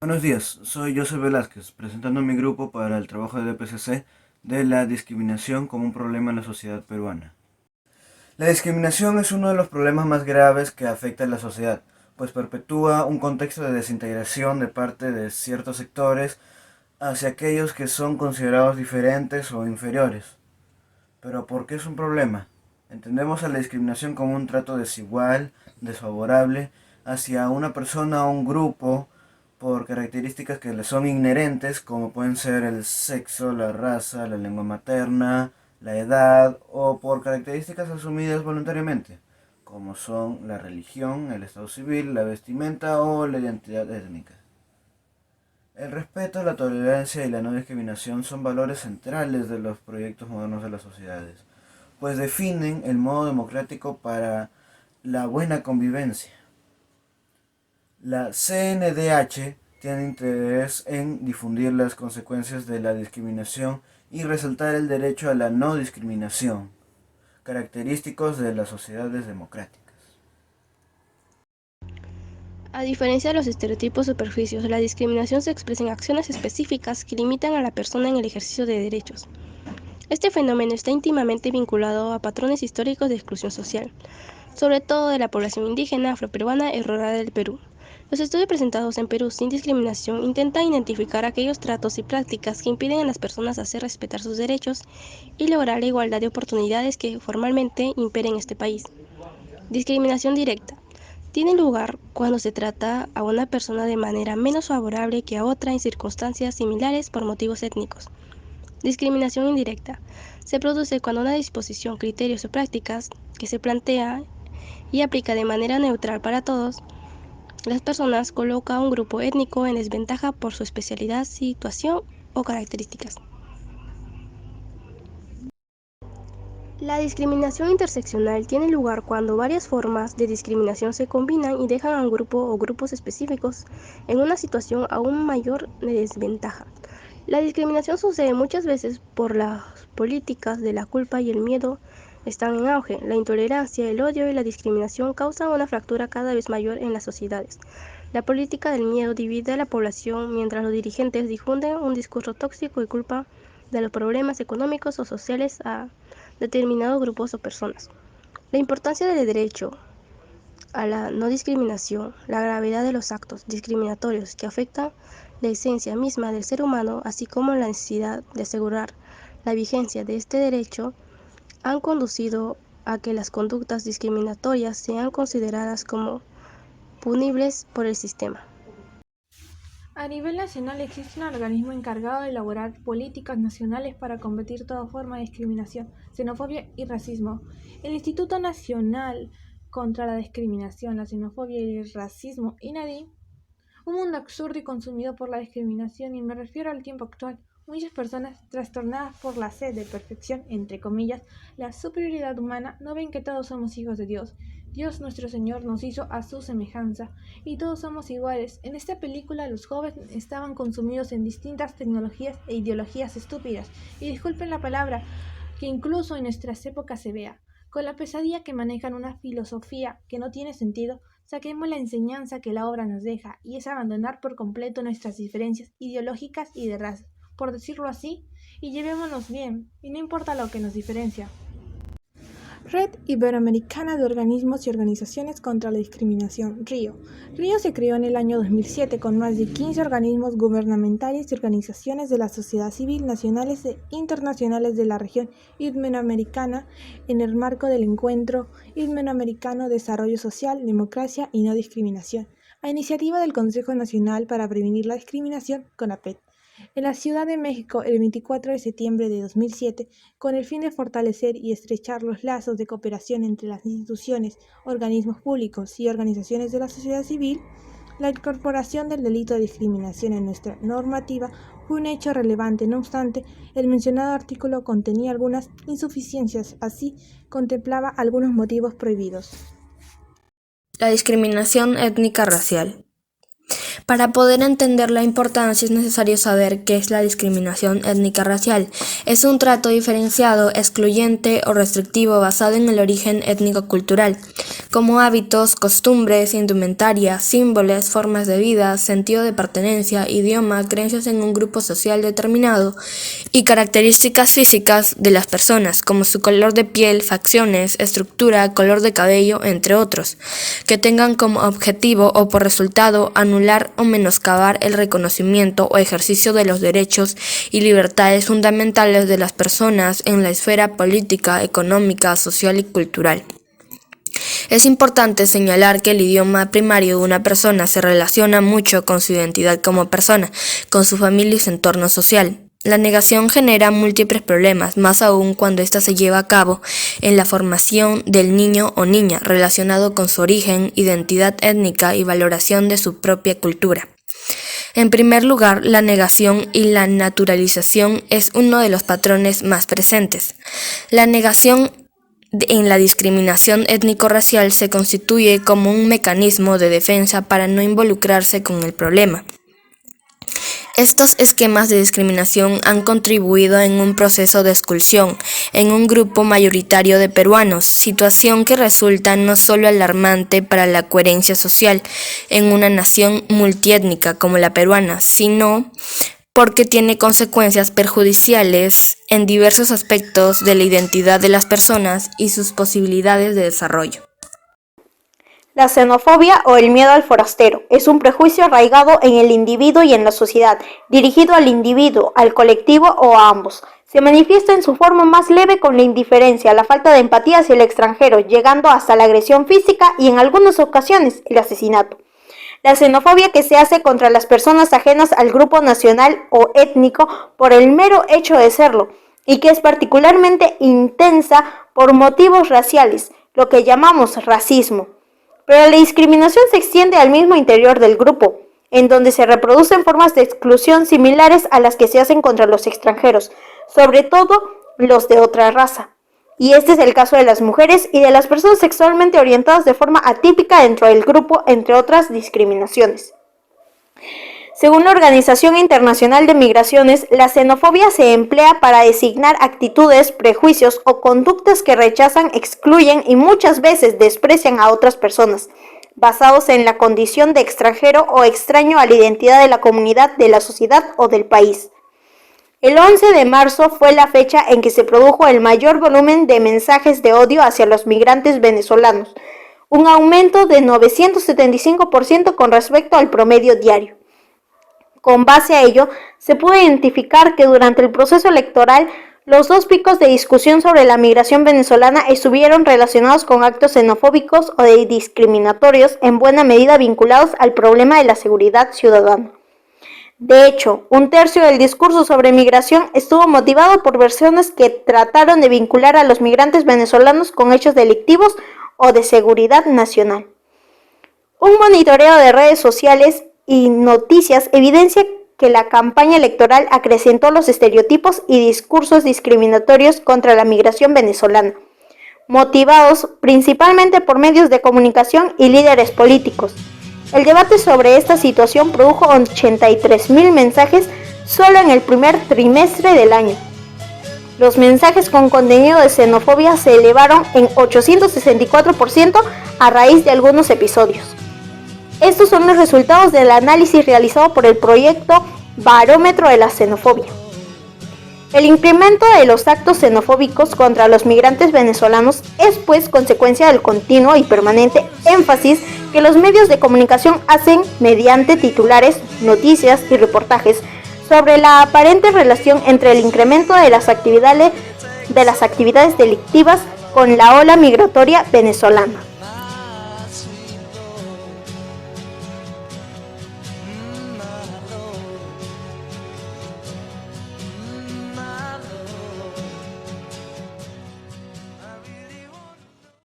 Buenos días, soy José Velázquez, presentando mi grupo para el trabajo del EPCC de la discriminación como un problema en la sociedad peruana. La discriminación es uno de los problemas más graves que afecta a la sociedad, pues perpetúa un contexto de desintegración de parte de ciertos sectores hacia aquellos que son considerados diferentes o inferiores. Pero ¿por qué es un problema? Entendemos a la discriminación como un trato desigual, desfavorable, hacia una persona o un grupo por características que le son inherentes, como pueden ser el sexo, la raza, la lengua materna, la edad, o por características asumidas voluntariamente, como son la religión, el estado civil, la vestimenta o la identidad étnica. El respeto, la tolerancia y la no discriminación son valores centrales de los proyectos modernos de las sociedades, pues definen el modo democrático para la buena convivencia. La CNDH tiene interés en difundir las consecuencias de la discriminación y resaltar el derecho a la no discriminación, característicos de las sociedades democráticas. A diferencia de los estereotipos o prejuicios, la discriminación se expresa en acciones específicas que limitan a la persona en el ejercicio de derechos. Este fenómeno está íntimamente vinculado a patrones históricos de exclusión social, sobre todo de la población indígena, afroperuana y rural del Perú. Los estudios presentados en Perú sin discriminación intentan identificar aquellos tratos y prácticas que impiden a las personas hacer respetar sus derechos y lograr la igualdad de oportunidades que formalmente imperen en este país. Discriminación directa. Tiene lugar cuando se trata a una persona de manera menos favorable que a otra en circunstancias similares por motivos étnicos. Discriminación indirecta. Se produce cuando una disposición, criterios o prácticas que se plantea y aplica de manera neutral para todos las personas coloca a un grupo étnico en desventaja por su especialidad, situación o características. La discriminación interseccional tiene lugar cuando varias formas de discriminación se combinan y dejan a un grupo o grupos específicos en una situación aún mayor de desventaja. La discriminación sucede muchas veces por las políticas de la culpa y el miedo están en auge. La intolerancia, el odio y la discriminación causan una fractura cada vez mayor en las sociedades. La política del miedo divide a la población mientras los dirigentes difunden un discurso tóxico y culpa de los problemas económicos o sociales a determinados grupos o personas. La importancia del derecho a la no discriminación, la gravedad de los actos discriminatorios que afectan la esencia misma del ser humano, así como la necesidad de asegurar la vigencia de este derecho, han conducido a que las conductas discriminatorias sean consideradas como punibles por el sistema. A nivel nacional existe un organismo encargado de elaborar políticas nacionales para combatir toda forma de discriminación, xenofobia y racismo. El Instituto Nacional contra la Discriminación, la Xenofobia y el Racismo, INADI, un mundo absurdo y consumido por la discriminación, y me refiero al tiempo actual. Muchas personas, trastornadas por la sed de perfección, entre comillas, la superioridad humana, no ven que todos somos hijos de Dios. Dios nuestro Señor nos hizo a su semejanza, y todos somos iguales. En esta película los jóvenes estaban consumidos en distintas tecnologías e ideologías estúpidas, y disculpen la palabra, que incluso en nuestras épocas se vea, con la pesadilla que manejan una filosofía que no tiene sentido. Saquemos la enseñanza que la obra nos deja, y es abandonar por completo nuestras diferencias ideológicas y de raza, por decirlo así, y llevémonos bien, y no importa lo que nos diferencia. Red Iberoamericana de Organismos y Organizaciones contra la Discriminación, RIO. RIO se creó en el año 2007 con más de 15 organismos gubernamentales y organizaciones de la sociedad civil nacionales e internacionales de la región iberoamericana en el marco del Encuentro Iberoamericano de Desarrollo Social, Democracia y No Discriminación, a iniciativa del Consejo Nacional para Prevenir la Discriminación, CONAPRED, en la Ciudad de México el 24 de septiembre de 2007, con el fin de fortalecer y estrechar los lazos de cooperación entre las instituciones, organismos públicos y organizaciones de la sociedad civil. La incorporación del delito de discriminación en nuestra normativa fue un hecho relevante. No obstante, el mencionado artículo contenía algunas insuficiencias, así contemplaba algunos motivos prohibidos. La discriminación étnica racial. Para poder entender la importancia es necesario saber qué es la discriminación étnica racial. Es un trato diferenciado, excluyente o restrictivo basado en el origen étnico-cultural, como hábitos, costumbres, indumentaria, símbolos, formas de vida, sentido de pertenencia, idioma, creencias en un grupo social determinado y características físicas de las personas, como su color de piel, facciones, estructura, color de cabello, entre otros, que tengan como objetivo o por resultado anular o menoscabar el reconocimiento o ejercicio de los derechos y libertades fundamentales de las personas en la esfera política, económica, social y cultural. Es importante señalar que el idioma primario de una persona se relaciona mucho con su identidad como persona, con su familia y su entorno social. La negación genera múltiples problemas, más aún cuando ésta se lleva a cabo en la formación del niño o niña, relacionado con su origen, identidad étnica y valoración de su propia cultura. En primer lugar, la negación y la naturalización es uno de los patrones más presentes. La negación en la discriminación étnico-racial se constituye como un mecanismo de defensa para no involucrarse con el problema. Estos esquemas de discriminación han contribuido en un proceso de exclusión en un grupo mayoritario de peruanos, situación que resulta no solo alarmante para la coherencia social en una nación multiétnica como la peruana, sino porque tiene consecuencias perjudiciales en diversos aspectos de la identidad de las personas y sus posibilidades de desarrollo. La xenofobia o el miedo al forastero es un prejuicio arraigado en el individuo y en la sociedad, dirigido al individuo, al colectivo o a ambos. Se manifiesta en su forma más leve con la indiferencia, la falta de empatía hacia el extranjero, llegando hasta la agresión física y en algunas ocasiones el asesinato. La xenofobia que se hace contra las personas ajenas al grupo nacional o étnico por el mero hecho de serlo, y que es particularmente intensa por motivos raciales, lo que llamamos racismo. Pero la discriminación se extiende al mismo interior del grupo, en donde se reproducen formas de exclusión similares a las que se hacen contra los extranjeros, sobre todo los de otra raza. Y este es el caso de las mujeres y de las personas sexualmente orientadas de forma atípica dentro del grupo, entre otras discriminaciones. Según la Organización Internacional de Migraciones, la xenofobia se emplea para designar actitudes, prejuicios o conductas que rechazan, excluyen y muchas veces desprecian a otras personas, basados en la condición de extranjero o extraño a la identidad de la comunidad, de la sociedad o del país. El 11 de marzo fue la fecha en que se produjo el mayor volumen de mensajes de odio hacia los migrantes venezolanos, un aumento de 975% con respecto al promedio diario. Con base a ello, se pudo identificar que durante el proceso electoral, los dos picos de discusión sobre la migración venezolana estuvieron relacionados con actos xenofóbicos o discriminatorios, en buena medida vinculados al problema de la seguridad ciudadana. De hecho, un tercio del discurso sobre migración estuvo motivado por versiones que trataron de vincular a los migrantes venezolanos con hechos delictivos o de seguridad nacional. Un monitoreo de redes sociales y noticias evidencia que la campaña electoral acrecentó los estereotipos y discursos discriminatorios contra la migración venezolana, motivados principalmente por medios de comunicación y líderes políticos. El debate sobre esta situación produjo 83,000 mensajes solo en el primer trimestre del año. Los mensajes con contenido de xenofobia se elevaron en 864% a raíz de algunos episodios. Estos son los resultados del análisis realizado por el proyecto Barómetro de la Xenofobia. El incremento de los actos xenofóbicos contra los migrantes venezolanos es pues consecuencia del continuo y permanente énfasis que los medios de comunicación hacen mediante titulares, noticias y reportajes sobre la aparente relación entre el incremento de las actividades delictivas con la ola migratoria venezolana.